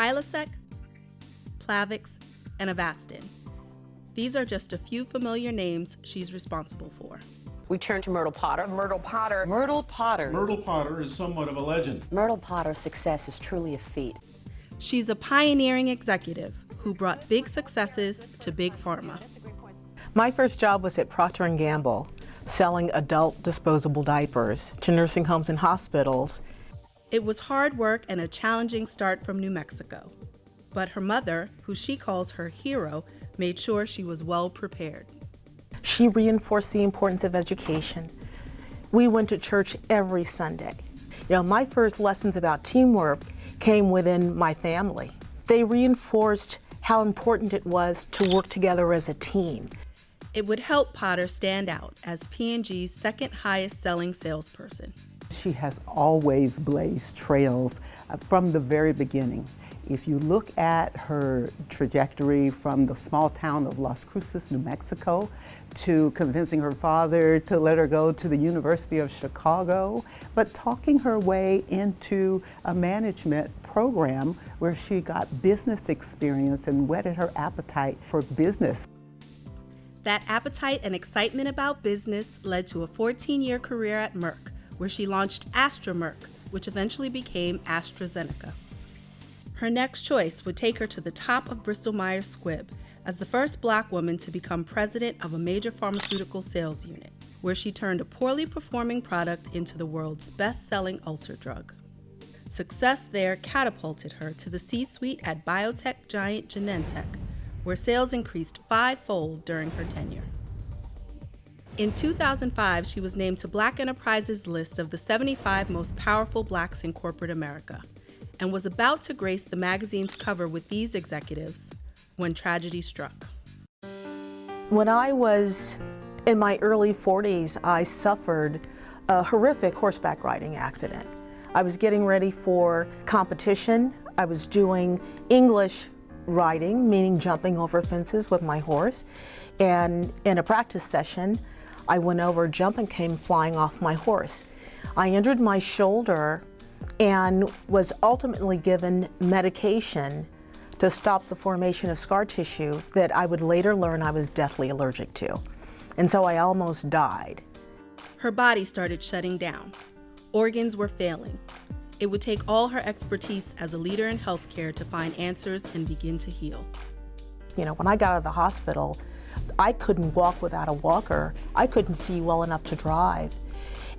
Prilosec, Plavix, and Avastin. These are just a few familiar names she's responsible for. We turn to Myrtle Potter. Myrtle Potter. Myrtle Potter. Myrtle Potter is somewhat of a legend. Myrtle Potter's success is truly a feat. She's a pioneering executive who brought big successes to big pharma. My first job was at Procter & Gamble, selling adult disposable diapers to nursing homes and hospitals. It was hard work and a challenging start from New Mexico. But her mother, who she calls her hero, made sure she was well prepared. She reinforced the importance of education. We went to church every Sunday. My first lessons about teamwork came within my family. They reinforced how important it was to work together as a team. It would help Potter stand out as P&G's second highest selling salesperson. She has always blazed trails from the very beginning. If you look at her trajectory from the small town of Las Cruces, New Mexico, to convincing her father to let her go to the University of Chicago, but talking her way into a management program where she got business experience and whetted her appetite for business. That appetite and excitement about business led to a 14-year career at Merck, where she launched Merck, which eventually became AstraZeneca. Her next choice would take her to the top of Bristol-Myers Squibb as the first Black woman to become president of a major pharmaceutical sales unit, where she turned a poorly performing product into the world's best-selling ulcer drug. Success there catapulted her to the C-suite at biotech giant Genentech, where sales increased 5-fold during her tenure. In 2005, she was named to Black Enterprise's list of the 75 most powerful Blacks in corporate America, and was about to grace the magazine's cover with these executives when tragedy struck. When I was in my early 40s, I suffered a horrific horseback riding accident. I was getting ready for competition. I was doing English riding, meaning jumping over fences with my horse. And in a practice session, I went over a jump and came flying off my horse. I injured my shoulder and was ultimately given medication to stop the formation of scar tissue that I would later learn I was deathly allergic to. And so I almost died. Her body started shutting down. Organs were failing. It would take all her expertise as a leader in healthcare to find answers and begin to heal. When I got out of the hospital, I couldn't walk without a walker. I couldn't see well enough to drive.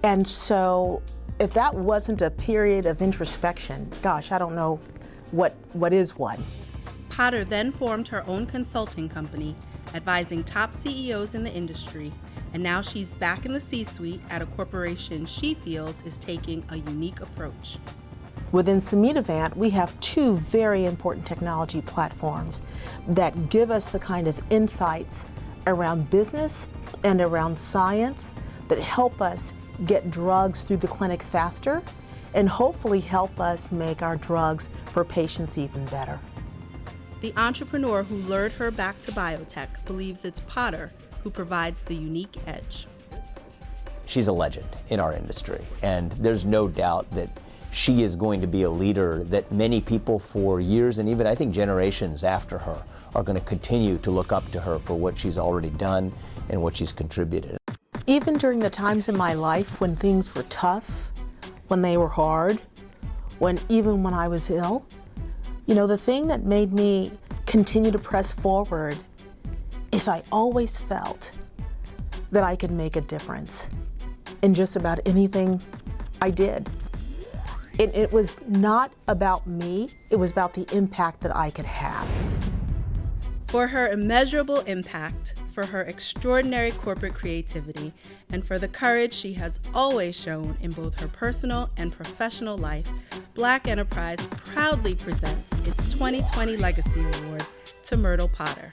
And so if that wasn't a period of introspection, gosh, I don't know what is one. Potter then formed her own consulting company, advising top CEOs in the industry, and now she's back in the C-suite at a corporation she feels is taking a unique approach. Within Sumitovant, we have two very important technology platforms that give us the kind of insights around business and around science that help us get drugs through the clinic faster and hopefully help us make our drugs for patients even better. The entrepreneur who lured her back to biotech believes it's Potter who provides the unique edge. She's a legend in our industry, and there's no doubt that she is going to be a leader that many people for years and even I think generations after her are going to continue to look up to her for what she's already done and what she's contributed. Even during the times in my life when things were tough, when they were hard, even when I was ill, the thing that made me continue to press forward is I always felt that I could make a difference in just about anything I did. It was not about me, it was about the impact that I could have. For her immeasurable impact, for her extraordinary corporate creativity, and for the courage she has always shown in both her personal and professional life, Black Enterprise proudly presents its 2020 Legacy Award to Myrtle Potter.